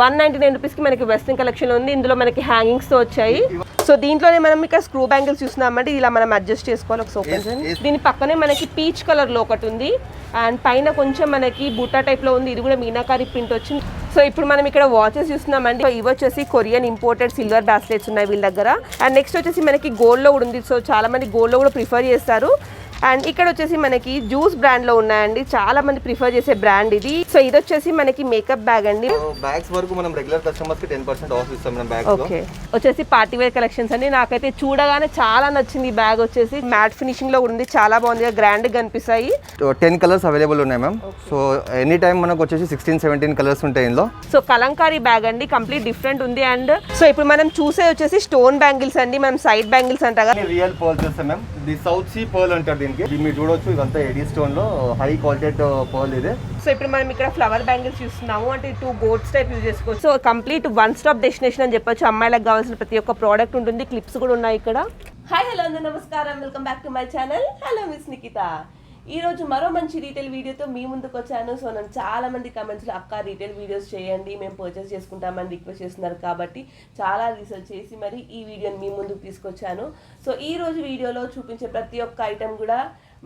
199 రూపీస్కి మనకి western collection ఉంది. ఇందులో మనకి హ్యాంగింగ్స్తో వచ్చాయి. సో దీంట్లోనే మనం ఇక్కడ స్క్రూ బ్యాంగిల్స్ చూస్తున్నామండి. ఇలా మనం అడ్జస్ట్ చేసుకోవాలి. ఒక ఓపెన్ చేయండి. దీని పక్కనే మనకి పీచ్ కలర్లో ఒకటి ఉంది అండ్ పైన కొంచెం మనకి బూటా టైప్లో ఉంది. ఇది కూడా మీనాకారి ప్రింట్ వచ్చింది. సో ఇప్పుడు మనం ఇక్కడ వాచెస్ చూస్తున్నామండి. ఇవి వచ్చేసి కొరియన్ ఇంపోర్టెడ్ సిల్వర్ బ్రాస్లెట్స్ ఉన్నాయి వీళ్ళ దగ్గర. అండ్ నెక్స్ట్ వచ్చేసి మనకి గోల్డ్లో కూడా ఉంది. సో చాలా మంది గోల్డ్లో కూడా ప్రిఫర్ చేస్తారు. అండ్ ఇక్కడ వచ్చేసి మనకి జ్యూస్ బ్రాండ్ లో ఉన్నాయండి. చాలా మంది ప్రిఫర్ చేసే బ్రాండ్ ఇది. సో ఇది వచ్చేసి మనకి మేకప్ బ్యాగ్ అండి. బ్యాగ్స్ వరకు మనం రెగ్యులర్ కస్టమర్స్ కి 10% ఆఫ్ ఇస్తాం మనం బ్యాగ్స్ లో. ఓకే వచ్చేసి పార్టీ వేర్ కలెక్షన్స్ అండి. నాకైతే చూడగానే చాలా నచ్చింది ఈ బ్యాగ్. వచ్చేసి మ్యాట్ ఫినిషింగ్ లో ఉంది. చాలా బాగుంది, గ్రాండ్ గా కనిపిస్తాయి. 10 కలర్స్ అవైలబుల్ ఉన్నాయి మ్యామ్. సో ఎనీ టైం మనకు వచ్చేసి 16-17 కలర్స్ ఉంటాయి ఇందులో. సో కలంకారీ బ్యాగ్ అండి, కంప్లీట్ డిఫరెంట్ ఉంది. అండ్ సో ఇప్పుడు మనం చూసే వచ్చేసి స్టోన్ బ్యాంగిల్స్ అండి. మనం సైడ్ బ్యాంగిల్స్ అంటారా, రియల్ పర్ల్స్ చేస్తాం మ్యామ్. ఇది సౌత్ సీ పర్ల్ అంటారు దీనికి. మీరు చూడొచ్చు ఇదంతా ఎడీ స్టోన్ లో హై క్వాలిటీ పర్ల్ ఇది. సో ఇప్పుడు మనం ఇక్కడ ఫ్లవర్ బ్యాంగిల్స్ చూస్తున్నాము. అంటే 2 గోట్స్ టైప్ యూజ్ చేసుకోవచ్చు. So complete one stop destination అని చెప్పొచ్చు. అమ్మాయిలకు కావాల్సిన ప్రతి ఒక్క ప్రోడక్ట్ ఉంటుంది. క్లిప్స్ కూడా ఉన్నాయి ఇక్కడ. హాయ్ హలో అందరూ నమస్కారం, welcome back to my channel. Hello miss Nikhita. ఈ రోజు మరో మంచి రీటైల్ వీడియోతో మీ ముందుకు వచ్చాను. సో నన్ను చాలా మంది కమెంట్స్లో అక్క రీటైల్ వీడియోస్ చేయండి, మేము పర్చేస్ చేసుకుంటామని రిక్వెస్ట్ చేస్తున్నారు. కాబట్టి చాలా రీసెర్చ్ చేసి మరి ఈ వీడియోని మీ ముందుకు తీసుకొచ్చాను. సో ఈ రోజు వీడియోలో చూపించే ప్రతి ఒక్క ఐటెం కూడా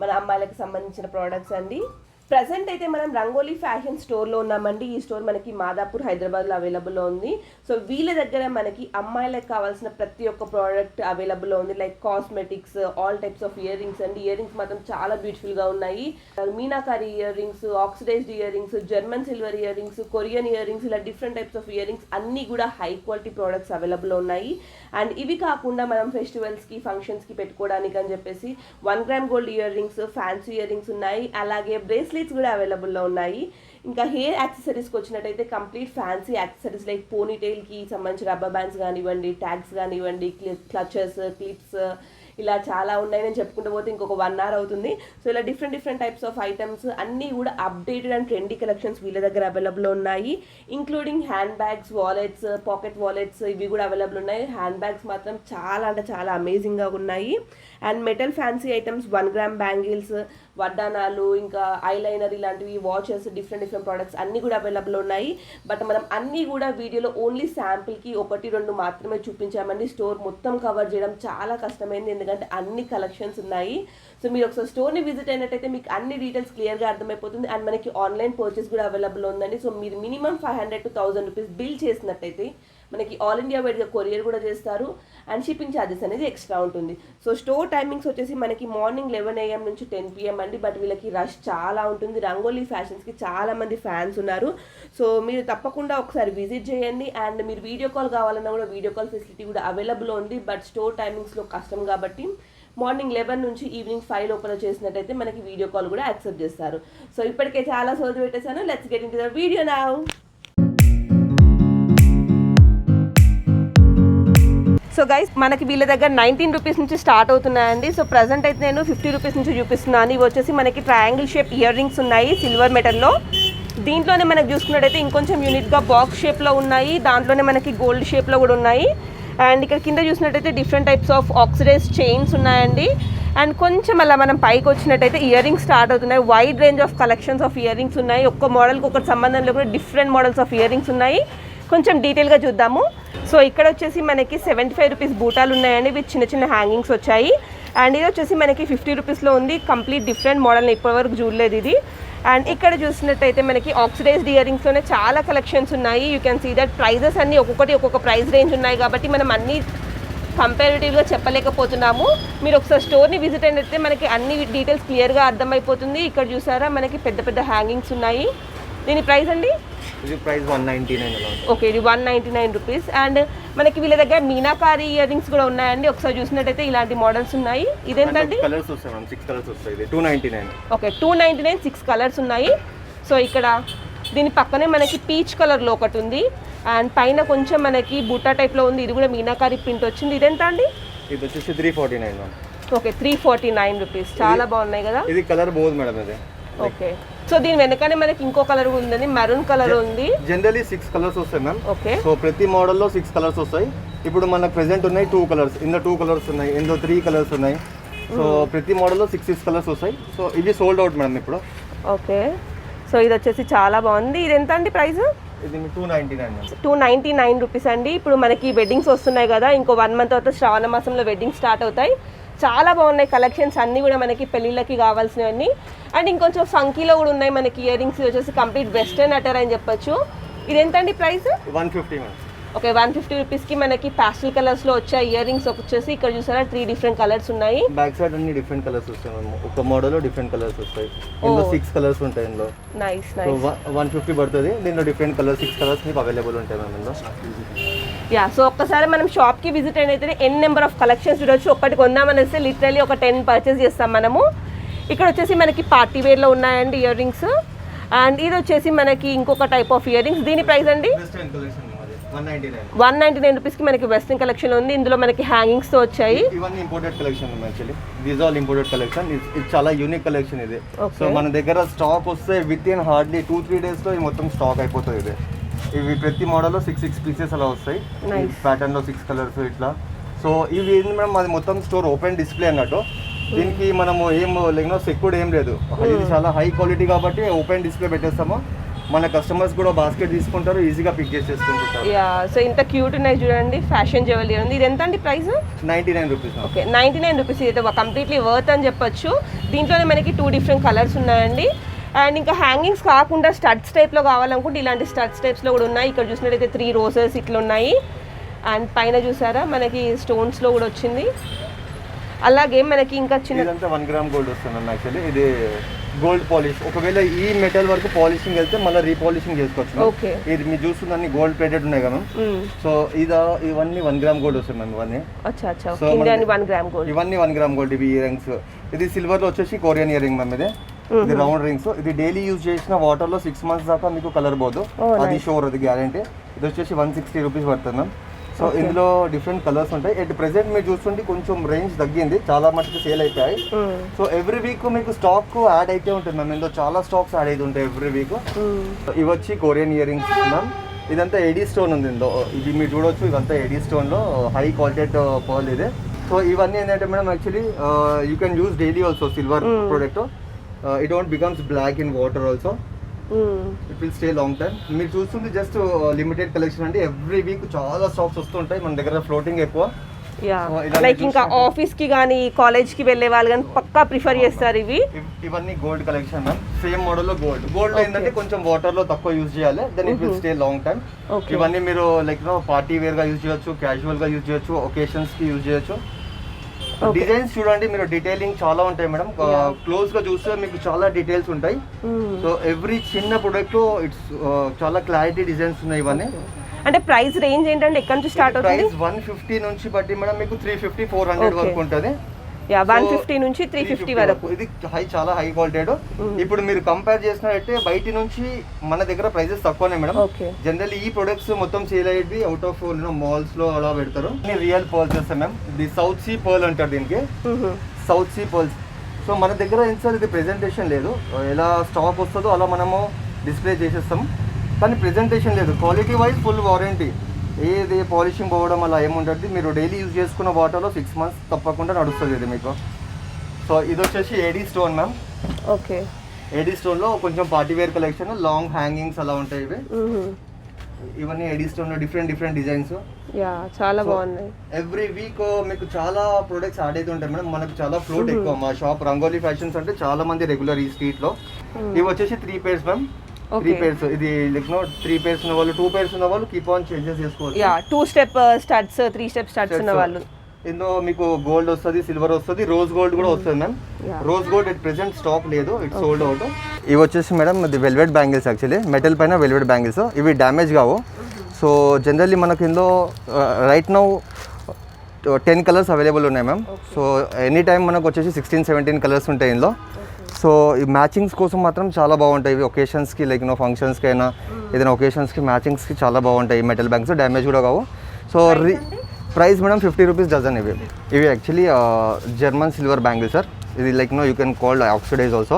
మన అమ్మాయిలకు సంబంధించిన ప్రోడక్ట్స్ అండి. ప్రజెంట్ అయితే మనం రంగోలీ ఫ్యాషన్ స్టోర్లో ఉన్నామండి. ఈ స్టోర్ మనకి మాదాపూర్ హైదరాబాద్లో అవైలబుల్లో ఉంది. సో వీళ్ళ దగ్గర మనకి అమ్మాయిలకు కావాల్సిన ప్రతి ఒక్క ప్రోడక్ట్ అవైలబుల్లో ఉంది. Like cosmetics, all types of earrings అండి. ఇయర్ రింగ్స్ మాత్రం చాలా బ్యూటిఫుల్గా ఉన్నాయి. Meenakari earrings, oxidised earrings, German silver earrings, Korean earrings, ఇలా different types of earrings అన్నీ కూడా హై క్వాలిటీ ప్రోడక్ట్స్ అవైలబుల్లో ఉన్నాయి. అండ్ ఇవి కాకుండా మనం ఫెస్టివల్స్కి, ఫంక్షన్స్కి పెట్టుకోవడానికి అని చెప్పేసి 1 gram gold ear rings, fancy ear rings ఉన్నాయి. అలాగే బ్రేస్లెట్స్ కూడా అవైలబుల్లో ఉన్నాయి. ఇంకా హెయిర్ యాక్సెసరీస్కి వచ్చినట్టయితే కంప్లీట్ ఫ్యాన్సీ యాక్సెసరీస్ లైక్ పోనీటైల్కి సంబంధించిన రబ్బర్ బ్యాండ్స్ కానివ్వండి, ట్యాగ్స్ కానివ్వండి, క్లచెస్, క్లిప్స్, ఇలా చాలా ఉన్నాయి. నేను చెప్పుకుంటూ పోతే ఇంకొక 1 hour అవుతుంది. సో ఇలా డిఫరెంట్ టైప్స్ ఆఫ్ ఐటమ్స్ అన్నీ కూడా అప్డేటెడ్ అండ్ ట్రెండీ కలెక్షన్స్ వీళ్ళ దగ్గర అవైలబుల్ ఉన్నాయి. Including hand bags, wallets, pocket wallets ఇవి కూడా అవైలబుల్ ఉన్నాయి. హ్యాండ్ బ్యాగ్స్ మాత్రం చాలా అంటే చాలా అమేజింగ్గా ఉన్నాయి. And metal fancy items, 1 gram bangles, వడ్డానాలు, ఇంకా ఐలైనర్ ఇలాంటివి, వాచెస్, డిఫరెంట్ ప్రోడక్ట్స్ అన్నీ కూడా అవైలబుల్ ఉన్నాయి. బట్ మనం అన్నీ కూడా వీడియోలో ఓన్లీ శాంపిల్కి 1-2 మాత్రమే చూపించామండి. స్టోర్ మొత్తం కవర్ చేయడం చాలా కష్టమైంది, ఎందుకంటే అన్ని కలెక్షన్స్ ఉన్నాయి. సో మీరు ఒకసారి స్టోర్ని విజిట్ అయినట్టయితే మీకు అన్ని డీటెయిల్స్ క్లియర్గా అర్థమైపోతుంది. అండ్ మనకి ఆన్లైన్ పర్చేస్ కూడా అవైలబుల్ ఉందండి. సో మీరు మినిమం 500 to 1000 రూపీస్ బిల్ చేసినట్టయితే మనకి ఆల్ ఇండియా వైడ్గా కొరియర్ కూడా చేస్తారు. అండ్ షిప్పింగ్ ఛార్జెస్ అనేది ఎక్స్ట్రా ఉంటుంది. సో స్టోర్ టైమింగ్స్ వచ్చేసి మనకి మార్నింగ్ 11 AM నుంచి 10 PM అండి. బట్ వీళ్ళకి రష్ చాలా ఉంటుంది. రంగోలీ ఫ్యాషన్స్కి చాలా మంది ఫ్యాన్స్ ఉన్నారు. సో మీరు తప్పకుండా ఒకసారి విజిట్ చేయండి. అండ్ మీరు వీడియో కాల్ కావాలన్నా కూడా వీడియో కాల్ ఫెసిలిటీ కూడా అవైలబుల్ ఉంది. బట్ స్టోర్ టైమింగ్స్లో కష్టం కాబట్టి మార్నింగ్ 11 నుంచి ఈవినింగ్ 5 లోపల చేసినట్టయితే మనకి వీడియో కాల్ కూడా యాక్సెప్ట్ చేస్తారు. సో ఇప్పటికే చాలా సోది పెట్టేశాను. Let's get into the video now. So guys మనకి వీళ్ళ దగ్గర 19 రూపీస్ నుంచి స్టార్ట్ అవుతున్నాయండి. సో ప్రజెంట్ అయితే నేను 50 రూపీస్ నుంచి చూపిస్తున్నాను. ఇవి వచ్చేసి మనకి ట్రయాంగిల్ షేప్ ఇయర్ రింగ్స్ ఉన్నాయి సిల్వర్ మెటల్లో. దీంట్లోనే మనకి చూసుకున్నట్టయితే ఇంకొంచెం యూనిట్గా బాక్స్ షేప్లో ఉన్నాయి. దాంట్లోనే మనకి గోల్డ్ షేప్లో కూడా ఉన్నాయి. అండ్ ఇక్కడ కింద చూసినట్టయితే different types of oxidise chains ఉన్నాయండి. అండ్ కొంచెం అలా మనం పైకి వచ్చినట్టయితే ఇయర్ రింగ్స్ స్టార్ట్ అవుతున్నాయి. Wide range of collections of ear rings ఉన్నాయి. ఒక్క మోడల్కి ఒకటి సంబంధం లేకుండా different models of ear rings ఉన్నాయి. కొంచెం డీటెయిల్గా చూద్దాము. సో ఇక్కడ వచ్చేసి మనకి 75 రూపీస్ బూటాలు ఉన్నాయండి. ఇవి చిన్న హ్యాంగింగ్స్ వచ్చాయి. అండ్ ఇది వచ్చేసి మనకి 50 రూపీస్లో ఉంది. కంప్లీట్ డిఫరెంట్ మోడల్ని ఇప్పటివరకు చూడలేదు ఇది. అండ్ ఇక్కడ చూసినట్టయితే మనకి ఆక్సిడైజ్డ్ ఇయర్ రింగ్స్లోనే చాలా కలెక్షన్స్ ఉన్నాయి. You can see that prices అన్నీ ఒక్కొక్క ప్రైస్ రేంజ్ ఉన్నాయి కాబట్టి మనం అన్నీ కంపారిటివ్గా చెప్పలేకపోతున్నాము. మీరు ఒకసారి స్టోర్ని విజిట్ అయినట్టే మనకి అన్ని డీటెయిల్స్ క్లియర్గా అర్థమైపోతుంది. ఇక్కడ చూసారా మనకి పెద్ద హ్యాంగింగ్స్ ఉన్నాయి. దీని ప్రైస్ అండి, ఇది ప్రైస్ 199. ఓకే ఇది 199 రూపీస్. అండ్ మనకి వీళ్ళ దగ్గర మీనాకారి ఇయర్ రింగ్స్ కూడా ఉన్నాయండి. ఒకసారి చూసినట్టయితే ఇలాంటి మోడల్స్ ఉన్నాయి. ఇదేంటండి, కలర్స్ వస్తాయి 6 కలర్స్ వస్తాయి. ఇది 299. ఓకే 299 6 కలర్స్ ఉన్నాయి. సో ఇక్కడ దీని పక్కనే మనకి పీచ్ కలర్లో ఒకటి ఉంది. అండ్ పైన కొంచెం మనకి బూటా టైప్లో ఉంది. ఇది కూడా మీనాకారి ప్రింట్ వచ్చింది. ఇదెంత అండి, ఇది వచ్చేసి 349. Okay 349 rupees. చాలా బాగున్నాయి కదా. ఇది కలర్ బోల్ మేడం ఇది. ఓకే సో దీని వెనకనే మనకి ఇంకో కలర్ ఉందండి, మెరూన్ కలర్ ఉంది. జనరల్లీ 6 కలర్స్ వస్తాయి మ్యామ్. ఓకే సో ప్రతి మోడల్లో 6 కలర్స్ వస్తాయి. ఇప్పుడు మనకు ప్రెసెంట్ ఉన్నాయి 2 కలర్స్, ఇందులో 2 కలర్స్ ఉన్నాయి, ఇందులో 3 కలర్స్ ఉన్నాయి. సో ప్రతి మోడల్లో 6 కలర్స్ వస్తాయి. సో ఇది సోల్డ్ అవుట్ మేడం ఇప్పుడు. ఓకే సో ఇది వచ్చేసి చాలా బాగుంది. ఇది ఎంత అండి ప్రైస్? ఇది మీ 299. 299 రూపీస్ అండి. ఇప్పుడు మనకి వెడ్డింగ్స్ వస్తున్నాయి కదా, ఇంకో 1 మంత్ తర్వాత శ్రావణ మాసంలో వెడ్డింగ్ స్టార్ట్ అవుతాయి. చాలా బాగున్నాయి కలెక్షన్స్ అన్నీ కూడా మనకి పెళ్ళిళ్ళకి కావాల్సినవన్నీ. అండ్ ఇంకొంచెం ఫంకీలో కూడా ఉన్నాయి మనకి ఇయర్ రింగ్స్ వచ్చేసి కంప్లీట్ వెస్టర్న్ అటర్ అని చెప్పొచ్చు. ఇది ఎంతండి ప్రైస్? 150 మ్యామ్. ఓకే, 150 రూపీస్కి మనకి పాస్టల్ కలర్స్లో వచ్చే ఇయర్ రింగ్స్ వచ్చేసి ఇక్కడ చూసారా 3 డిఫరెంట్ కలర్స్ ఉన్నాయి. బ్యాక్ సైడ్ అన్ని డిఫరెంట్ కలర్స్ వస్తాయి మ్యామ్. ఒక మోడల్లో డిఫరెంట్ కలర్స్ వస్తాయి. ఇందులో 6 కలర్స్ ఉంటాయి ఇందులో. Nice so nice. 150 పడుతుంది. దీనిలో డిఫరెంట్ కలర్స్ 6 కలర్స్ మీకు అవైలబుల్ ఉంటాయి మ్యామ్ ఇందులో. యా, సో ఒక్కసారి మనం షాప్కి విజిట్ అయినైతే ఎన్ నెంబర్ ఆఫ్ కలెక్షన్స్ చూడొచ్చు. ఒకటి కొందామనేస్తే లిటరల్లీ ఒక 10 పర్చేస్ చేస్తాం మనము. ఇక్కడ వచ్చేసి మనకి పార్టీ వేర్లో ఉన్నాయండి ఇయర్ రింగ్స్. అండ్ ఇది వచ్చేసి మనకి ఇంకొక టైప్ ఆఫ్ ఇయర్ రింగ్స్. దీని ప్రైస్ అండి? వెస్టర్న్ కలెక్షన్ 199 రూపీస్కి మనకి వెస్టర్న్ కలెక్షన్ ఉంది. ఇందులో మనకి హ్యాంగింగ్స్తో వచ్చాయి. ఇవన్నీ imported collection actually. These all imported collection. ఇది చాలా యూనిక్ కలెక్షన్ ఇది. Okay. సో మన దగ్గర స్టాక్ వస్తే విత్ ఇన్ హార్డ్లీ 2-3 డేస్లో ఇది మొత్తం స్టాక్ అయిపోతుంది ఇది. ఇవి ప్రతి మోడల్లో 6 పీసెస్ అలా వస్తాయి. Nice. ప్యాటర్న్లో 6 కలర్స్ ఇట్లా. సో ఇవి ఏంటి మేడం, అది మొత్తం స్టోర్ ఓపెన్ డిస్ప్లే అన్నట్టు. దీనికి మనము ఏం సెక్యూర్డ్ ఏం లేదు. ఇది చాలా హై క్వాలిటీ కాబట్టి ఓపెన్ డిస్ప్లే పెట్టేస్తాము. మన కస్టమర్స్ కూడా బాస్కెట్ తీసుకుంటారు, ఈజీగా పిక్ చేసేసుకుంటారు. యా, సో ఇంత క్యూట్ ఉన్నాయి చూడండి. ఫ్యాషన్ జ్యువెలరీ ఉంది. ఇది ఎంత అండి ప్రైస్? 99 రూపీస్. Okay, 99 rupees. ఇది కంప్లీట్లీ వర్త్ అని చెప్పొచ్చు. దీంట్లోనే మనకి 2 డిఫరెంట్ కలర్స్ ఉన్నాయండి. అండ్ ఇంకా హ్యాంగింగ్స్ కాకుండా స్టడ్స్ టైప్లో కావాలనుకుంటే ఇలాంటి స్టడ్స్ టైప్స్లో కూడా ఉన్నాయి. ఇక్కడ చూసినట్టయితే 3 రోజెస్ ఇట్లా ఉన్నాయి. అండ్ పైన చూసారా మనకి స్టోన్స్లో కూడా వచ్చింది. అలాగే మనకి ఇంకా చిన్న 1 గ్రామ్ గోల్డ్ వస్తుంది యాక్చువల్లీ. ఇది గోల్డ్ పాలిష్. ఒకవేళ ఈ మెటల్ వరకు పాలిషింగ్ వెళ్తే మళ్ళీ రీపాలిషింగ్ చేసుకోవచ్చు. ఓకే, ఇది మీరు చూస్తుందని గోల్డ్ ప్లేటెడ్ ఉన్నాయి కదా. సో ఇవన్నీ 1 గ్రామ్ గోల్డ్ వస్తుంది మ్యామ్. ఇవన్నీ అచ్చా అచ్చా. కింద 1 గ్రామ్ గోల్డ్. ఇవన్నీ 1 గ్రామ్ గోల్డ్. ఇవి ఇయర్ రింగ్స్. ఇది సిల్వర్ లో వచ్చేసి కొరియన్ ఇయర్ రింగ్ మ్యామ్. ఇది రౌండ్ రింగ్స్. ఇది డైలీ యూజ్ చేసిన వాటర్ లో 6 మంత్స్ దాకా మీకు కలర్ పోదు. అది షోర్, అది గ్యారంటీ. ఇది వచ్చేసి 160 రూపీస్ పడుతుంది మ్యామ్. సో ఇందులో డిఫరెంట్ కలర్స్ ఉంటాయి. ఎట్ ప్రెసెంట్ మీరు చూస్తుంటే కొంచెం రేంజ్ తగ్గింది, చాలా మటుకు సేల్ అయిపోయాయి. సో ఎవ్రీ వీక్ మీకు స్టాక్ యాడ్ అయితే ఉంటుంది మ్యామ్. ఇందులో చాలా స్టాక్స్ యాడ్ అయితే ఉంటాయి ఎవ్రీ వీక్. ఇవి వచ్చి కొరియన్ ఇయర్ రింగ్స్ మ్యామ్. ఇదంతా ఎడీ స్టోన్ ఉంది ఇందులో. ఇది మీరు చూడొచ్చు, ఇదంతా ఎడీ స్టోన్ లో హై క్వాలిటీ పర్ల్ ఇది. సో ఇవన్నీ ఏంటంటే madam actually you can use daily also. Silver product. It don't becomes black in water also. It will stay long time. మీరు చూస్తుంది జస్ట్ లిమిటెడ్ కలెక్షన్ అండి. ఎవ్రీ వీక్ చాలా stocks వస్తుంటాయి మన దగ్గర. ఫ్లోటింగ్ ఎక్కువ. యా, లైక్ ఇంకా ఆఫీస్ కి కానీ కాలేజ్ కి వెళ్ళే వాళ్ళు కానీ పక్కా ప్రిఫర్ చేస్తారు ఇవి. ఇవన్నీ gold collection ma'am. Same model లో గోల్డ్. గోల్డ్ ఏంటంటే కొంచెం వాటర్ లో తక్కువ యూజ్ చేయాలి, then it will stay long time. ఇవన్నీ మీరు లైక్ పార్టీ వేర్ గా యూజ్ చేయొచ్చు, క్యాజువల్ గా యూజ్ చేయొచ్చు, ఒకేషన్స్ కి యూజ్ చేయొచ్చు. డిజైన్స్ చూడండి మీరు, డీటెయిలింగ్ చాలా ఉంటాయి మేడం. క్లోజ్ గా చూస్తే మీకు చాలా డీటెయిల్స్ ఉంటాయి. సో ఎవ్రీ చిన్న ప్రొడక్ట్ ఇట్స్ చాలా క్లారిటీ డిజైన్స్ ఉన్నాయి ఇవన్నీ. అంటే ప్రైస్ రేంజ్ ఏంటంటే ఎక్కడ నుంచి స్టార్ట్ అవుతుంది? ప్రైస్ 150 నుంచి బట్టి మేడం మీకు 350 400 వరకు ఉంటుంది. యా, 150 నుంచి 350 వరకు. ఇది చాలా హై క్వాలిటీ. ఇప్పుడు మీరు కంపేర్ చేసినట్టే బయట నుంచి మన దగ్గర ప్రైసెస్ తక్కువనే మేడం. జనరల్లీ ఈ ప్రొడక్ట్స్ మొత్తం సేల్ అయ్యేది అవుట్ ఆఫ్ మాల్స్ లో అలా పెడతారు. రియల్ పర్ల్స్ వస్తాయి మ్యామ్. ఇది సౌత్ సీ పర్ల్ అంటారు దీనికి. South sea pearls. సో మన దగ్గర ఏం సార్ ఇది ప్రెజెంటేషన్ లేదు. ఎలా స్టాక్ వస్తుందో అలా మనము డిస్ప్లే చేసేస్తాం, కానీ ప్రెజెంటేషన్ లేదు. Quality wise full warranty. ఏది పాలిషింగ్ పోవడం అలా ఏముంటుంది. మీరు డైలీ యూజ్ చేసుకున్న వాటర్లో 6 మంత్స్ తప్పకుండా నడుస్తుంది ఇది మీకు. సో ఇది వచ్చేసి AD stone ma'am. Okay, AD stone లో కొంచెం party wear collection, long hangings అలా ఉంటాయి ఇవి. ఇవన్నీ ఏడీ స్టోన్ లో డిఫరెంట్ డిజైన్స్. యా, చాలా బాగున్నాయి. ఎవ్రీ వీక్ మీకు చాలా ప్రొడక్ట్స్ యాడ్ అయితే ఉంటాయి మేడం. మనకు చాలా ఫ్లోట్ ఎక్కువ. మా షాప్ రంగోలీ ఫ్యాషన్స్ అంటే చాలా మంది రెగ్యులర్ ఈ స్ట్రీట్ లో. ఇవి వచ్చేసి 3 pairs మ్యామ్. 3 pairs. ఇది లైక్ 3 pairs ఉన్న వాళ్ళు, 2 pairs ఉన్న వాళ్ళు కీప్ ఆన్ చేంజెస్ చేసుకోవచ్చు. Yeah, 2 step studs, 3 step studs ఉన్న వాళ్ళు. ఇందులో మీకు గోల్డ్ వస్తుంది, సిల్వర్ వస్తుంది, రోజ్ గోల్డ్ కూడా వస్తుంది ma'am. Rose gold at present stock లేదు, ఇట్స్ సోల్డ్ అవుట్. ఇవి వచ్చేసి మేడం ఇది వెల్వెట్ బ్యాంగిల్స్. యాక్చువల్లీ మెటల్ పైన వెల్వెట్ బ్యాంగిల్స్. ఇవి డ్యామేజ్ కావు. సో జనరల్లీ మనకి ఇందులో రైట్ నౌ 10 కలర్స్ అవైలబుల్ ఉన్నాయి మ్యామ్. సో ఎనీ టైం మనకు వచ్చేసి 16-17 కలర్స్ ఉంటాయి ఇందులో. సో ఈ మ్యాచింగ్స్ కోసం మాత్రం చాలా బాగుంటాయి ఇవి. ఒకేషన్స్కి లైక్ ఫంక్షన్స్కి అయినా ఏదైనా ఒకేషన్స్కి మ్యాచింగ్స్కి చాలా బాగుంటాయి ఈ మెటల్ బ్యాంగ్స్. డ్యామేజ్ కూడా కావు. So price madam 50 rupees dozen. ఇవి actually German silver bangle sir. ఇది like you can called oxidise also.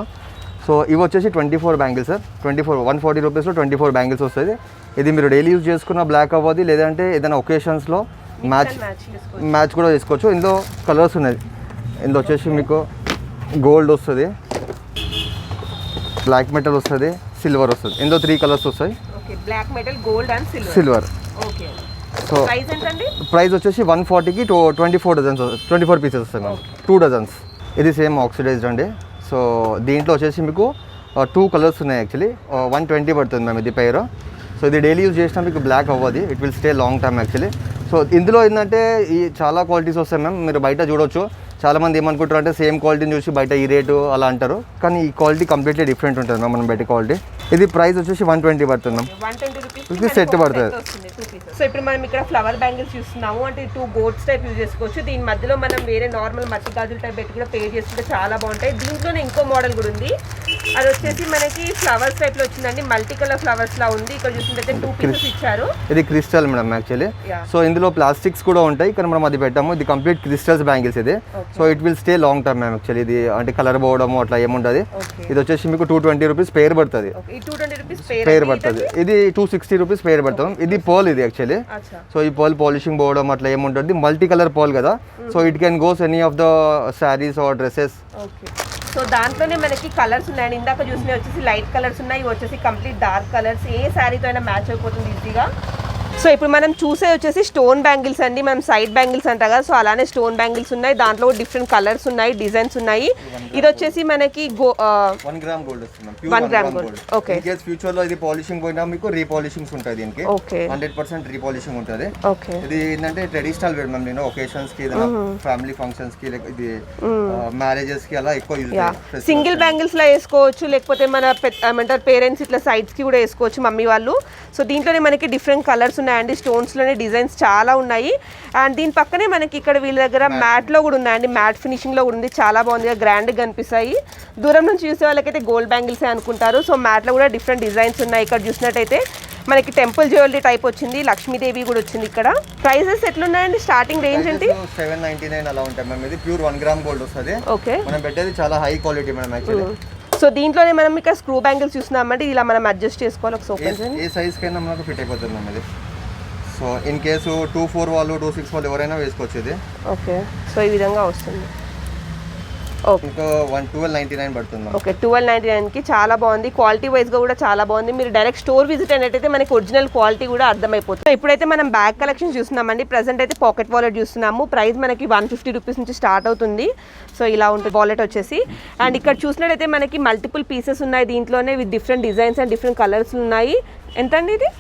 So ఇవి వచ్చేసి 24 బ్యాంగిల్స్ సార్. 140 రూపీస్లో 24 బ్యాంగిల్స్ వస్తుంది. ఇది మీరు డైలీ యూజ్ చేసుకున్న బ్లాక్ అవ్వదు, లేదంటే ఏదైనా ఒకేషన్స్లో మ్యాచ్ కూడా చేసుకోవచ్చు. ఇందులో కలర్స్ ఉన్నాయి. ఇందులో వచ్చేసి మీకు గోల్డ్ వస్తుంది, బ్లాక్ మెటల్ వస్తుంది, సిల్వర్ వస్తుంది. ఇందులో 3 కలర్స్ వస్తాయి. Black metal gold and silver. Okay. So price ఎంతండి? ప్రైస్ వచ్చేసి 140కి 24 డజన్స్ 24 పీసెస్ వస్తాయి మ్యామ్. 2 డజన్స్. ఇది సేమ్ ఆక్సిడైజ్డ్ అండి. సో దీంట్లో వచ్చేసి మీకు 2 కలర్స్ ఉన్నాయి యాక్చువల్లీ. 120 పడుతుంది మ్యామ్ ఇది పేరు. సో ఇది డైలీ యూజ్ చేసినా మీకు బ్లాక్ అవ్వదు, it will stay long time actually. So ఇందులో ఏంటంటే ఈ చాలా క్వాలిటీస్ వస్తాయి మ్యామ్. మీరు బయట చూడొచ్చు, చాలామంది ఏమనుకుంటారు అంటే సేమ్ క్వాలిటీని చూసి బయట ఈ రేటు అలా అంటారు, కానీ ఈ క్వాలిటీ కంప్లీట్లీ డిఫరెంట్ ఉంటుంది మ్యామ్ మనం బయట క్వాలిటీ. ఇది ప్రైస్ వచ్చేసి 120 పడుతుంది మ్యామ్. 120 రూపీస్ సెట్ పడుతుంది. సో ఇప్పుడు మనం ఇక్కడ ఫ్లవర్ బ్యాంగిల్స్ చూస్తున్నాము, అంటే 2 గోట్స్ టైప్ యూజ్ చేసుకోవచ్చు. దీని మధ్యలో మనం వేరే నార్మల్ మట్టి గాజుల టైప్ పెట్టి కూడా పే చేసుకుంటే చాలా బాగుంటాయి. దీంట్లోనే ఇంకో మోడల్ కూడా ఉంది, అది వచ్చేసి మనకి ఫ్లవర్స్ టైప్ లో వచ్చిందండి, మల్టీ కలర్ ఫ్లవర్స్ లా ఉంది. ఇక్కడ చూసినట్లయితే 2 పీసెస్ ఇచ్చారు. ఇది క్రిస్టల్ మేడం యాక్చువల్లీ. సో ఇందులో ప్లాస్టిక్స్ కూడా ఉంటాయి, కానీ మనం అది పెట్టాము. ఇది కంప్లీట్ క్రిస్టల్స్ బ్యాంగిల్స్ ఇది. So it will stay long term ma'am actually. ఇది అంటే కలర్ పోవడము అట్లా ఏముంటుంది. ఇది వచ్చేసి మీకు 220 రూపీస్ పేర్ పడుతుంది. పేర్ పడుతుంది. ఇది 260 రూపీస్ పేర్ పడుతుంది. ఇది పోల్ ఇది యాక్చువల్లీ. సో ఈ పోల్ పాలిషింగ్ పోవడం అట్లా ఏముంటుంది, మల్టీ కలర్ పోల్ కదా. So it can goes any of the saris or dresses. So దాంట్లోనే మనకి కలర్స్ ఉన్నాయండి. ఇందాక చూసినవి వచ్చేసి లైట్ కలర్స్ ఉన్నాయి, ఇవి వచ్చేసి కంప్లీట్ డార్క్ కలర్స్. ఏ శారీతో అయినా మ్యాచ్ అయిపోతుంది ఈజీగా. సో ఇప్పుడు మనం చూసే వచ్చేసి స్టోన్ బ్యాంగిల్స్ అండి, మనం సైడ్ బ్యాంగిల్స్ అంటాం కదా, సో అలానే స్టోన్ బ్యాంగిల్స్ ఉన్నాయి. దాంట్లో డిఫరెంట్ కలర్స్ ఉన్నాయి, డిజైన్స్ ఉన్నాయి. ఇది వచ్చేసి మనకి 1 గ్రామ్ గోల్డ్ వస్తుంది. 1 gram gold. Okay. In future లో ఇది పాలిషింగ్ పోయినా మీకు రీపాలిషింగ్స్ ఉంటాయి దీనికి. ఓకే. 100% రీపాలిషింగ్ ఉంటుంది. ఓకే. ఇది ఏంటంటే ట్రెడిషనల్ వేర్ మ్యామ్. నేను ఒకేషన్స్ కి, ఫ్యామిలీ ఫంక్షన్స్ కి, ఇది మ్యారేజెస్ కి అలా ఎక్కువ యూజ్ చేస్తాను. సింగిల్ బ్యాంగిల్స్ లా వేసుకోవచ్చు, లేకపోతే మన ఏమంటారు పేరెంట్స్ ఇట్లా సైడ్స్ కి కూడా వేసుకోవచ్చు మమ్మీ వాళ్ళు. సో దీంట్లోనే మనకి డిఫరెంట్ కలర్స్ ఉన్నాయండి, స్టోన్స్లోనే డిజైన్స్ చాలా ఉన్నాయి. అండ్ దీని పక్కనే మనకి ఇక్కడ వీళ్ళ దగ్గర మ్యాట్లో కూడా ఉన్నాయండి, మ్యాట్ ఫినిషింగ్లో కూడా ఉంది, చాలా బాగుంది, గ్రాండ్గా కనిపిస్తాయి. దూరం నుంచి చూసే వాళ్ళకైతే గోల్డ్ బ్యాంగిల్సే అనుకుంటారు. సో మ్యాట్లో కూడా డిఫరెంట్ డిజైన్స్ ఉన్నాయి. ఇక్కడ చూసినట్టయితే మనకి టెంపుల్ జ్యువెలరీ టైప్ వచ్చింది, లక్ష్మీదేవి కూడా వచ్చింది. ఇక్కడ ప్రైసెస్ ఎట్లున్నాయండి, స్టార్టింగ్ రేంజ్ ఏంటి? 799 అలా ఉంటాయి మ్యామ్. ఇది ప్యూర్ 1 గ్రామ్ గోల్డ్ వస్తుంది. ఓకే. మనం పెట్టేది చాలా high quality madam actually. So దీంట్లోనే మనం ఇక్కడ స్క్రూ బ్యాంగిల్స్ చూస్తున్నామంటే ఇలా మనం అడ్జస్ట్ చేసుకోవాలి. ఒక ఓపెన్ చేయండి. ఏ సైజ్ కైనా మనకు ఫిట్ అయిపోతుంది మ్యామ్ ఇది. సో ఇన్ కేసు 24 వాళ్ళు 26 వాళ్ళు ఎవరైనా వేసుకోవచ్చు ఇది. ఓకే. సో ఈ విధంగా వస్తుంది. ఓకే. ఇంకా 1299 పడుతుంది. ఓకే. 1299కి చాలా బాగుంది, క్వాలిటీ వైజ్గా కూడా చాలా బాగుంది. మీరు డైరెక్ట్ స్టోర్ విజిట్ అయినట్టయితే మనకి ఒరిజినల్ క్వాలిటీ కూడా అర్థమైపోతుంది. ఇప్పుడైతే మనం బ్యాగ్ కలెక్షన్ చూస్తున్నామండి. ప్రజెంట్ అయితే పాకెట్ వాలెట్ చూస్తున్నాము. ప్రైస్ మనకి 150 రూపీస్ నుంచి స్టార్ట్ అవుతుంది. సో ఇలా ఉంటుంది వాలెట్ వచ్చేసి. అండ్ ఇక్కడ చూసినట్టయితే మనకి మల్టిపుల్ పీసెస్ ఉన్నాయి దీంట్లోనే, with different designs and different colours ఉన్నాయి. ఎంత అండి ఇది?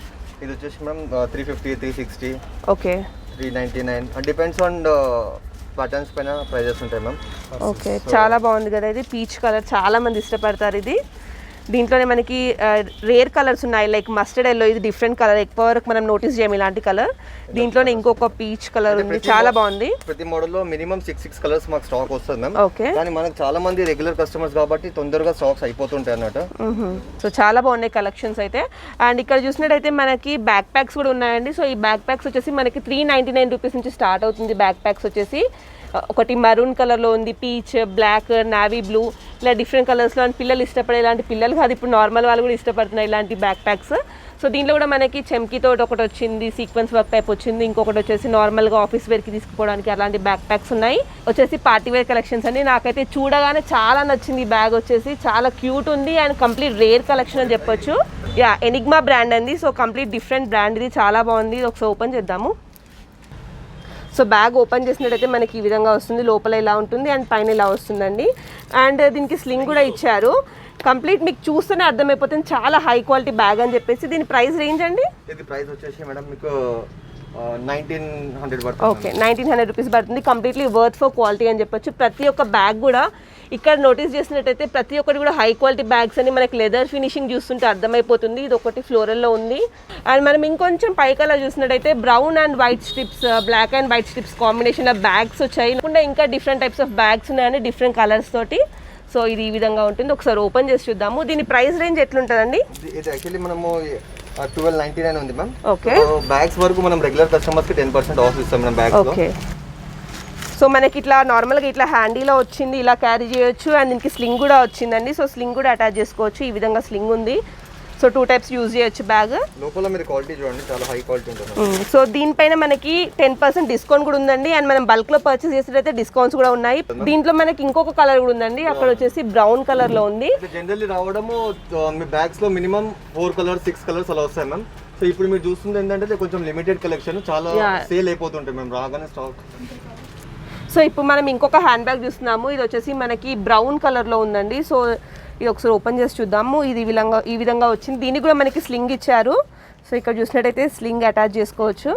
ఇది వచ్చేసి ma'am 350, 360, okay, 399. Depends on buttons పైన ప్రైజెస్ ఉంటాయి మ్యామ్. ఓకే. చాలా బాగుంది కదా ఇది, పీచ్ కలర్ చాలా మంది ఇష్టపడతారు ఇది. దీంట్లోనే మనకి రేర్ కలర్స్ ఉన్నాయి, లైక్ మస్టర్డ్ ఎల్లో, ఇది డిఫరెంట్ కలర్, ఎక్కువ వరకు మనం నోటీస్ చేయం ఇలాంటి కలర్. దీంట్లోనే ఇంకొక పీచ్ కలర్ ఉంది, చాలా బాగుంది. ప్రతి మోడల్లో మినిమం 6 కలర్స్ మాకు స్టాక్ వస్తుంది మ్యామ్. ఓకే. కానీ మనకు చాలా మంది రెగ్యులర్ కస్టమర్స్ కాబట్టి తొందరగా స్టాక్స్ అయిపోతుంటాయి అన్నట్టు. సో చాలా బాగున్నాయి కలెక్షన్స్ అయితే. అండ్ ఇక్కడ చూసినట్టయితే మనకి బ్యాక్ ప్యాక్స్ కూడా ఉన్నాయండి. సో ఈ బ్యాక్ ప్యాక్స్ వచ్చేసి మనకి 399 రూపీస్ నుంచి స్టార్ట్ అవుతుంది. బ్యాక్ ప్యాక్స్ వచ్చేసి ఒకటి మరూన్ కలర్లో ఉంది, పీచ్, బ్లాక్, నావీ బ్లూ, ఇలా డిఫరెంట్ కలర్స్లో. అండ్ పిల్లలు ఇష్టపడే, ఇలాంటి పిల్లలు కాదు ఇప్పుడు నార్మల్ వాళ్ళు కూడా ఇష్టపడుతున్నారు ఇలాంటి బ్యాక్ ప్యాక్స్. సో దీంట్లో కూడా మనకి చెమ్కీతో ఒకటి వచ్చింది, సీక్వెన్స్ వర్క్ టైప్ వచ్చింది, ఇంకొకటి వచ్చేసి నార్మల్గా ఆఫీస్ వేర్కి తీసుకుపోవడానికి అలాంటి బ్యాక్ ప్యాక్స్ ఉన్నాయి. వచ్చేసి పార్టీ వేర్ కలెక్షన్స్ అండి. నాకైతే చూడగానే చాలా నచ్చింది ఈ బ్యాగ్ వచ్చేసి, చాలా క్యూట్ ఉంది అండ్ కంప్లీట్ రేర్ కలెక్షన్ అని చెప్పొచ్చు. యా, ఎనిగ్మా బ్రాండ్ అండి. సో కంప్లీట్ డిఫరెంట్ బ్రాండ్ ఇది, చాలా బాగుంది. ఒకసారి ఓపెన్ చేద్దాము. సో బ్యాగ్ ఓపెన్ చేసినట్టయితే మనకి ఈ విధంగా వస్తుంది, లోపల ఇలా ఉంటుంది అండ్ పైన ఇలా వస్తుందండి. అండ్ దీనికి స్లింగ్ కూడా ఇచ్చారు. కంప్లీట్ మీకు చూస్తేనే అర్థమైపోతుంది చాలా హై క్వాలిటీ బ్యాగ్ అని చెప్పేసి. దీని ప్రైస్ రేంజ్ అండి? ఇది ప్రైస్ వచ్చేసి మేడం మీకు 1900 పడుతుంది. ఓకే, 1900 రూపీస్ పడుతుంది. కంప్లీట్లీ వర్త్ ఫర్ క్వాలిటీ అని చెప్పొచ్చు. ప్రతి ఒక్క బ్యాగ్ కూడా ఇక్కడ నోటీస్ చేసినట్టయితే ప్రతి ఒక్కటి కూడా హై క్వాలిటీ బ్యాగ్స్ అని మనకి లెదర్ ఫినిషింగ్ చూస్తుంటే అర్థమైపోతుంది. ఇది ఒకటి ఫ్లోరల్లో ఉంది. అండ్ మనం ఇంకొంచెం పైకలా చూసినట్టయితే brown and white strips, black and white strips కాంబినేషన్లో బ్యాగ్స్ వచ్చాయి. ఇంకా డిఫరెంట్ టైప్స్ ఆఫ్ బ్యాగ్స్ ఉన్నాయండి డిఫరెంట్ కలర్స్ తోటి. సో ఇది ఈ విధంగా ఉంటుంది. ఒకసారి ఓపెన్ చేసి చూద్దాము. దీని ప్రైస్ రేంజ్ ఎట్లుంటుందండి? ఇది యాక్చువల్లీ మనము 1299 ఉంది మ్యామ్. ఓకే. బ్యాగ్స్ వరకు మనం రెగ్యులర్ కస్టమర్స్ కి 10% ఆఫ్ ఇస్తాం మనం బ్యాగ్స్ లో. ఓకే. సో మనకి ఇట్లా నార్మల్గా ఇట్లా హ్యాండీలో వచ్చింది, ఇలా క్యారీ చేయొచ్చు. అండ్ దీనికి స్లింగ్ కూడా వచ్చిందండి. సో స్లింగ్ కూడా అటాచ్ చేసుకోవచ్చు. ఈ విధంగా స్లింగ్ ఉంది. సో 2 టైప్స్ యూజ్ చేయొచ్చు బ్యాగ్. లోపల మీరు క్వాలిటీ చూడండి, చాలా హై క్వాలిటీ ఉంటుంది. సో దీనిపైన మనకి 10% డిస్కౌంట్ కూడా ఉందండి. అండ్ మనం బల్క్ లో పర్చేస్ చేసినట్లయితే డిస్కౌంట్స్ కూడా ఉన్నాయి. దీంట్లో మనకి ఇంకొక కలర్ కూడా ఉందండి, అక్కడ వచ్చేసి బ్రౌన్ కలర్ లో ఉంది. జనరల్లీ రావడము మీ బ్యాగ్స్ లో మినిమం 4 కలర్స్ 6 కలర్స్ అలా వస్తాయి మ్యామ్. సో ఇప్పుడు మీరు చూస్తుంది ఏంటంటే కొంచెం లిమిటెడ్ కలెక్షన్, చాలా సేల్ అయిపోతుంటాయి మేము రాగానే స్టాక్. సో ఇప్పుడు మనం ఇంకొక హ్యాండ్ బ్యాగ్ చూస్తున్నాము. ఇది వచ్చేసి మనకి బ్రౌన్ కలర్ లో ఉందండి. సో ఇది ఒకసారి ఓపెన్ చేసి చూద్దాము. ఇది ఈ విధంగా వచ్చింది. దీనికి కూడా మనకి స్లింగ్ ఇచ్చారు. సో ఇక్కడ చూసినట్టయితే స్లింగ్ అటాచ్ చేసుకోవచ్చు.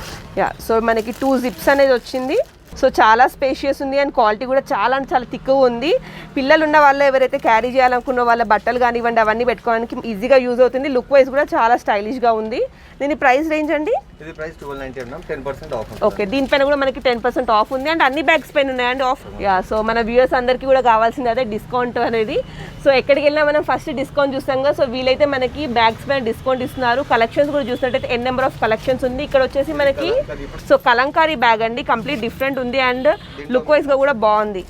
సో మనకి 2 జిప్స్ అనేది వచ్చింది. సో చాలా స్పేషియస్ ఉంది అండ్ క్వాలిటీ కూడా చాలా అంటే చాలా థిక్గా ఉంది. పిల్లలు ఉన్న వాళ్ళు ఎవరైతే క్యారీ చేయాలనుకున్న వాళ్ళ బట్టలు కానివ్వండి అవన్నీ పెట్టుకోవడానికి ఈజీగా యూజ్ అవుతుంది. లుక్ వైజ్ కూడా చాలా స్టైలిష్గా ఉంది. దీని ప్రైస్ రేంజ్ అండి? ఇది ప్రైస్ 1290 10% ఆఫ్. ఓకే, దీనిపైన కూడా మనకి 10% ఆఫ్ ఉంది అండ్ అన్ని బ్యాగ్స్ పైన ఉన్నాయండి ఆఫ్. సో మన వ్యూయర్స్ అందరికీ కూడా కావాల్సింది అదే డిస్కౌంట్ అనేది. సో ఎక్కడికి వెళ్ళినా మనం ఫస్ట్ డిస్కౌంట్ చూస్తాం కదా. సో వీలైతే మనకి బ్యాగ్స్ పైన డిస్కౌంట్ ఇస్తున్నారు. కలెక్షన్స్ కూడా చూసినట్టయితే ఎన్ నెంబర్ ఆఫ్ కలెక్షన్స్ ఉంది. ఇక్కడ వచ్చేసి మనకి సో కలంకారీ బ్యాగ్ అండి, కంప్లీట్ డిఫరెంట్ ఉంది అండ్ లుక్ వైజ్గా కూడా బాగుంది.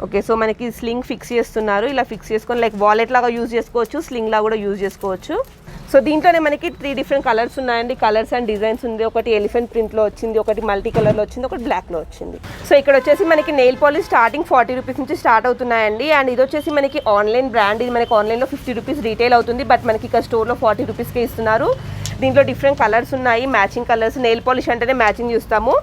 ఓకే, సో మనకి స్లింగ్ ఫిక్స్ చేస్తున్నారు. ఇలా ఫిక్స్ చేసుకొని లైక్ వాలెట్ లాగా యూజ్ చేసుకోవచ్చు, స్లింగ్ లాగా కూడా యూజ్ చేసుకోవచ్చు. సో దీంట్లోనే మనకి 3 డిఫరెంట్ కలర్స్ ఉన్నాయండి. కలర్స్ అండ్ డిజైన్స్ ఉంది. ఒకటి ఎలిఫెంట్ ప్రింట్లో వచ్చింది, ఒకటి మల్టీ కలర్లో వచ్చింది, ఒకటి బ్లాక్లో వచ్చింది. సో ఇక్కడ వచ్చేసి మనకి నెయిల్ పాలిష్ స్టార్టింగ్ 40 రూపీస్ నుంచి స్టార్ట్ అవుతున్నాయండి. అండ్ ఇది వచ్చేసి మనకి ఆన్లైన్ బ్రాండ్. ఇది మనకి ఆన్లైన్లో 50 రూపీస్ రీటైల్ అవుతుంది, బట్ మనకి ఇక్కడ స్టోర్లో 40 రూపీస్కే ఇస్తున్నారు. దీంట్లో డిఫరెంట్ కలర్స్ ఉన్నాయి, మ్యాచింగ్ కలర్స్. నెయిల్ పాలిష్ అంటేనే మ్యాచింగ్ చూస్తాము.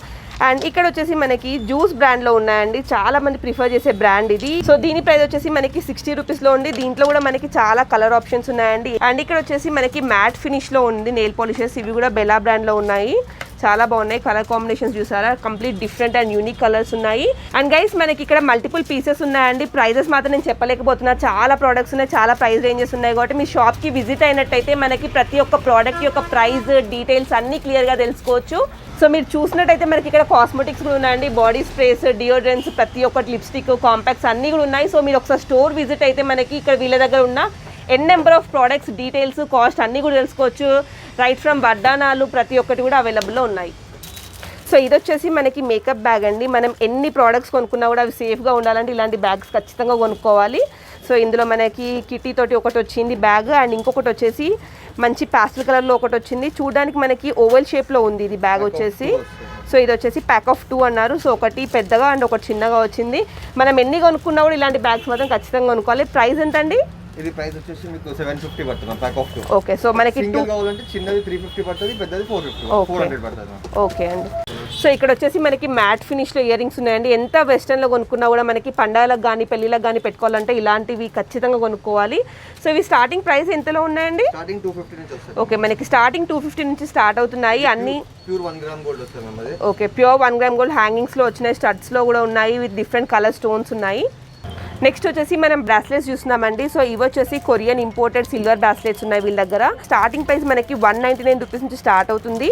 అండ్ ఇక్కడ వచ్చేసి మనకి జ్యూస్ బ్రాండ్లో ఉన్నాయండి, చాలా మంది ప్రిఫర్ చేసే బ్రాండ్ ఇది. సో దీని ప్రైస్ వచ్చేసి మనకి 60 రూపీస్లో ఉంది. దీంట్లో కూడా మనకి చాలా కలర్ ఆప్షన్స్ ఉన్నాయండి. అండ్ ఇక్కడ వచ్చేసి మనకి మ్యాట్ ఫినిష్లో ఉంది నెయిల్ పాలిషెస్. ఇవి కూడా బెలా బ్రాండ్లో ఉన్నాయి, చాలా బాగున్నాయి. కలర్ కాంబినేషన్స్ చూసారా, complete different and unique colours ఉన్నాయి. అండ్ గైస్ మనకి ఇక్కడ మల్టిపుల్ పీసెస్ ఉన్నాయండి. ప్రైజెస్ మాత్రం నేను చెప్పలేకపోతున్నా, చాలా ప్రోడక్ట్స్ ఉన్నాయి, చాలా ప్రైస్ రేంజెస్ ఉన్నాయి. కాబట్టి మీ షాప్కి విజిట్ అయినట్టయితే మనకి ప్రతి ఒక్క ప్రోడక్ట్ యొక్క ప్రైస్ డీటెయిల్స్ అన్నీ క్లియర్గా తెలుసుకోవచ్చు. సో మీరు చూసినట్టయితే మనకి ఇక్కడ కాస్మెటిక్స్ కూడా ఉన్నాయండి, బాడీ స్ప్రేస్, డియోడ్రెంట్స్, ప్రతి ఒక్కటి లిప్స్టిక్, కాంపాక్ట్స్ అన్నీ కూడా ఉన్నాయి. సో మీరు ఒకసారి స్టోర్ విజిట్ అయితే మనకి ఇక్కడ వీళ్ళ దగ్గర ఉన్న N number of products details, cost అన్నీ కూడా తెలుసుకోవచ్చు. రైట్ ఫ్రమ్ వడ్డానాలు ప్రతి ఒక్కటి కూడా అవైలబుల్లో ఉన్నాయి. సో ఇది వచ్చేసి మనకి మేకప్ బ్యాగ్ అండి. మనం ఎన్ని ప్రోడక్ట్స్ కొనుక్కున్నా కూడా అవి సేఫ్గా ఉండాలంటే ఇలాంటి బ్యాగ్స్ ఖచ్చితంగా కొనుక్కోవాలి. సో ఇందులో మనకి కిటీ తోటి ఒకటి వచ్చింది బ్యాగ్ అండ్ ఇంకొకటి వచ్చేసి మంచి పాస్టల్ కలర్లో ఒకటి వచ్చింది. చూడడానికి మనకి ఓవెల్ షేప్లో ఉంది ఇది బ్యాగ్ వచ్చేసి. సో ఇది వచ్చేసి ప్యాక్ ఆఫ్ 2 అన్నారు. సో ఒకటి పెద్దగా అండ్ ఒకటి చిన్నగా వచ్చింది. మనం ఎన్ని కొనుక్కున్నా కూడా ఇలాంటి బ్యాగ్స్ మాత్రం ఖచ్చితంగా కొనుక్కోవాలి. ప్రైస్ ఎంత అండి? ఇది ప్రైస్ వచ్చేసి మీకు 750 పడుతుంది ప్యాక్ ఆఫ్ 2. ఓకే, సో మనకి సింగిల్ కావాలంటే చిన్నది 350 పడుతుంది, పెద్దది 400 పడుతుంది. ఓకే అండి. సో ఇక్కడ వచ్చేసి మనకి మ్యాట్ ఫినిష్లో ఇయర్ రింగ్స్ ఉన్నాయండి. ఎంత వెస్టర్న్లో కొనుక్కున్నా కూడా మనకి పండుగలకు కానీ పెళ్ళిళ్ళకి కానీ పెట్టుకోవాలంటే ఇలాంటివి ఖచ్చితంగా కొనుక్కోవాలి. సో ఇవి స్టార్టింగ్ ప్రైస్ ఎంతలో ఉన్నాయండి? స్టార్టింగ్ 250 నుంచి వస్తుంది. ఓకే, మనకి స్టార్టింగ్ 250 నుంచి స్టార్ట్ అవుతున్నాయి అన్ని. ప్యూర్ 1 గ్రామ్ గోల్డ్ వస్తుంది మ్యామ్ అది. ఓకే, ప్యూర్ 1 గ్రామ్ గోల్డ్ హ్యాంగింగ్స్లో వచ్చినాయి, స్టడ్స్లో కూడా ఉన్నాయి, విత్ డిఫరెంట్ కలర్ స్టోన్స్ ఉన్నాయి. నెక్స్ట్ వచ్చేసి మనం బ్రాస్లెట్స్ చూస్తున్నామండి. సో ఇవి వచ్చేసి కొరియన్ ఇంపోర్టెడ్ సిల్వర్ బ్రాస్లెట్స్ ఉన్నాయి వీళ్ళ దగ్గర. స్టార్టింగ్ ప్రైస్ మనకి 199 రూపీస్ నుంచి స్టార్ట్ అవుతుంది.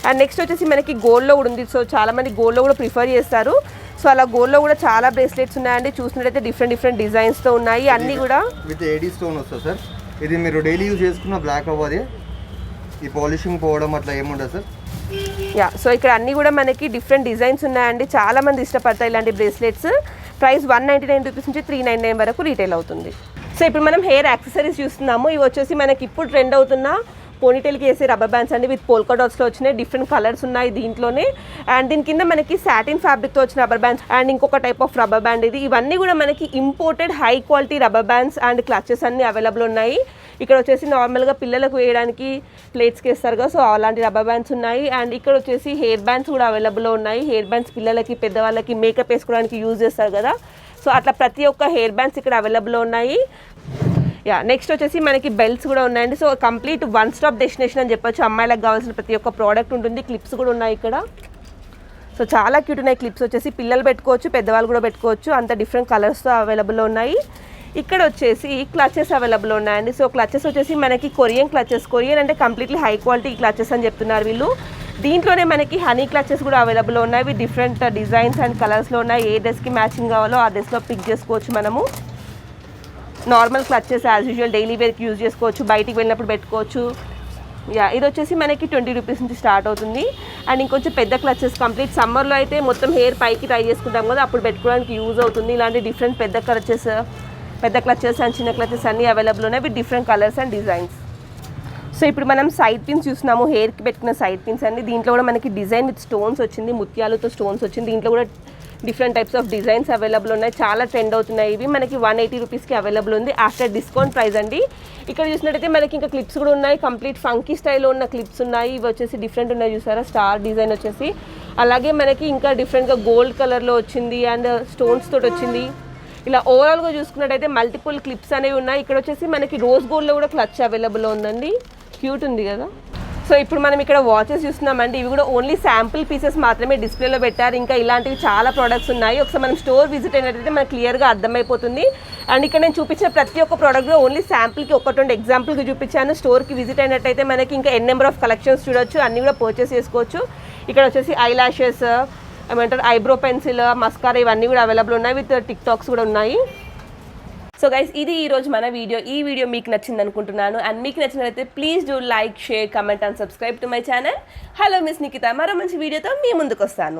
అండ్ నెక్స్ట్ వచ్చేసి మనకి గోల్డ్లో కూడా ఉంది. సో చాలా మంది గోల్డ్లో కూడా ప్రిఫర్ చేస్తారు. సో అలా గోల్డ్లో కూడా చాలా బ్రేస్లెట్స్ ఉన్నాయండి. చూసినట్టయితే డిఫరెంట్ డిజైన్స్తో ఉన్నాయి అన్నీ కూడా. విత్ ఏడీ స్టోన్ వస్తుంది సార్. ఇది మీరు డైలీ యూజ్ చేసుకున్న బ్లాక్ అవ్వదు, ఈ పాలిషింగ్ పోవడం అట్లా ఏముండదు సార్. సో ఇక్కడ అన్నీ కూడా మనకి డిఫరెంట్ డిజైన్స్ ఉన్నాయండి. చాలా మంది ఇష్టపడతారు ఇలాంటి బ్రేస్లెట్స్. ప్రైస్ 199 రూపీస్ నుంచి 399 వరకు రీటైల్ అవుతుంది. సో ఇప్పుడు మనం హెయిర్ యాక్సెసరీస్ చూస్తున్నాము. ఇవి వచ్చేసి మనకి ఇప్పుడు ట్రెండ్ అవుతున్న పోనీటైల్కి వేసే రబ్బర్ బ్యాండ్స్ అండి, విత్ పోల్కా డాట్స్లో వచ్చినాయి. డిఫరెంట్ కలర్స్ ఉన్నాయి దీంట్లోనే. అండ్ దీని కింద మనకి సాటిన్ ఫ్యాబ్రిక్తో వచ్చిన రబ్బర్ బ్యాండ్స్ అండ్ ఇంకొక టైప్ ఆఫ్ రబ్బర్ బ్యాండ్ ఇది. ఇవన్నీ కూడా మనకి imported high quality rubber bands and clutches అన్నీ అవైలబుల్ ఉన్నాయి. ఇక్కడ వచ్చేసి నార్మల్గా పిల్లలకు వేయడానికి ప్లేట్స్కి వేస్తారు కదా, సో అలాంటి రబ్బర్ బ్యాండ్స్ ఉన్నాయి. అండ్ ఇక్కడ వచ్చేసి హెయిర్ బ్యాండ్స్ కూడా అవైలబుల్లో ఉన్నాయి. హెయిర్ బ్యాండ్స్ పిల్లలకి పెద్దవాళ్ళకి మేకప్ వేసుకోవడానికి యూజ్ చేస్తారు కదా, సో అట్లా ప్రతి ఒక్క హెయిర్ బ్యాండ్స్ ఇక్కడ అవైలబుల్లో ఉన్నాయి. నెక్స్ట్ వచ్చేసి మనకి బెల్ట్స్ కూడా ఉన్నాయండి. సో కంప్లీట్ 1 స్టాప్ డెస్టినేషన్ అని చెప్పొచ్చు. అమ్మాయిలకు కావాల్సిన ప్రతి ఒక్క ప్రోడక్ట్ ఉంటుంది. క్లిప్స్ కూడా ఉన్నాయి ఇక్కడ. సో చాలా క్యూట్ ఉన్నాయి క్లిప్స్ వచ్చేసి. పిల్లలు పెట్టుకోవచ్చు, పెద్దవాళ్ళు కూడా పెట్టుకోవచ్చు. అంత డిఫరెంట్ కలర్స్తో అవైలబుల్లో ఉన్నాయి. ఇక్కడ వచ్చేసి క్లచెస్ అవైలబుల్ ఉన్నాయండి. సో క్లచెస్ వచ్చేసి మనకి కొరియన్ క్లచెస్. కొరియన్ అంటే కంప్లీట్లీ హై క్వాలిటీ క్లచెస్ అని చెప్తున్నారు వీళ్ళు. దీంట్లోనే మనకి హనీ క్లచెస్ కూడా అవైలబుల్ ఉన్నాయి. విత్ డిఫరెంట్ డిజైన్స్ అండ్ కలర్స్లో ఉన్నాయి. ఏ డ్రెస్కి మ్యాచింగ్ కావాలో ఆ డ్రెస్లో పిక్ చేసుకోవచ్చు మనము. Normal clutches as usual daily వేర్కి యూజ్ చేసుకోవచ్చు, బయటికి వెళ్ళినప్పుడు పెట్టుకోవచ్చు. ఇది వచ్చేసి మనకి 20 రూపీస్ నుంచి స్టార్ట్ అవుతుంది. అండ్ ఇంకొంచెం పెద్ద క్లచెస్, కంప్లీట్ సమ్మర్లో అయితే మొత్తం హెయిర్ పైకి ట్రై చేసుకుంటాం కదా, అప్పుడు పెట్టుకోవడానికి యూజ్ అవుతుంది. ఇలాంటి డిఫరెంట్ పెద్ద క్లచెస్ అండ్ చిన్న క్లచెస్ అన్నీ అవైలబుల్ ఉన్నాయి with different colours and designs. So ఇప్పుడు మనం సైడ్ పిన్స్ చూస్తున్నాము, హెయిర్కి పెట్టుకున్న సైడ్ పిన్స్ అండి. దీంట్లో కూడా మనకి డిజైన్ విత్ స్టోన్స్ వచ్చింది, ముత్యాలతో స్టోన్స్ వచ్చింది. దీంట్లో కూడా different types of designs available ఉన్నాయి, చాలా ట్రెండ్ అవుతున్నాయి. ఇవి మనకి 180 రూపీస్కి అవైలబుల్ ఉంది ఆఫ్టర్ డిస్కౌంట్ ప్రైస్ అండి. ఇక్కడ చూసినట్టయితే మనకి ఇంకా క్లిప్స్ కూడా ఉన్నాయి, కంప్లీట్ ఫంకీ స్టైల్లో ఉన్న క్లిప్స్ ఉన్నాయి. ఇవి వచ్చేసి డిఫరెంట్ ఉన్నాయి చూసారా, స్టార్ డిజైన్ వచ్చేసి. అలాగే మనకి ఇంకా డిఫరెంట్గా గోల్డ్ కలర్లో వచ్చింది అండ్ స్టోన్స్ తోటి వచ్చింది. ఇలా ఓవరాల్గా చూసుకున్నట్టయితే మల్టిపుల్ క్లిప్స్ అనేవి ఉన్నాయి. ఇక్కడ వచ్చేసి మనకి రోజ్ గోల్డ్లో కూడా క్లచ్ అవైలబుల్ ఉందండి, క్యూట్ ఉంది కదా. సో ఇప్పుడు మనం ఇక్కడ వాచెస్ చూస్తున్నామండి. ఇవి కూడా ఓన్లీ శాంపుల్ పీసెస్ మాత్రమే డిస్ప్లేలో పెట్టారు. ఇంకా ఇలాంటివి చాలా ప్రోడక్ట్స్ ఉన్నాయి. ఒకసారి మనం స్టోర్ విజిట్ అయినట్టయితే మనకు క్లియర్గా అర్థమైపోతుంది. అండ్ ఇక్కడ నేను చూపించిన ప్రతి ఒక్క ప్రోడక్ట్ కూడా ఓన్లీ శాంపుల్కి ఒకటి రెండు ఎగ్జాంపుల్కి చూపించాను. స్టోర్కి విజిట్ అయినట్టయితే మనకి ఇంకా నెంబర్ ఆఫ్ కలెక్షన్స్ చూడొచ్చు, అన్నీ కూడా పర్చేస్ చేసుకోవచ్చు. ఇక్కడ వచ్చేసి ఐ ల్యాషెస్, ఏమంటారు ఐబ్రో పెన్సిల్, మస్కారా ఇవన్నీ కూడా అవైలబుల్ ఉన్నాయి, విత్ టిక్ టాక్స్ కూడా ఉన్నాయి. సో గైస్, ఇది ఈరోజు మన వీడియో. ఈ వీడియో మీకు నచ్చింది అనుకుంటున్నాను. అండ్ మీకు నచ్చినట్లయితే please do like, share, comment and subscribe to my channel. Hello miss Nikhita, మరో మంచి వీడియోతో మీ ముందుకు వస్తాను.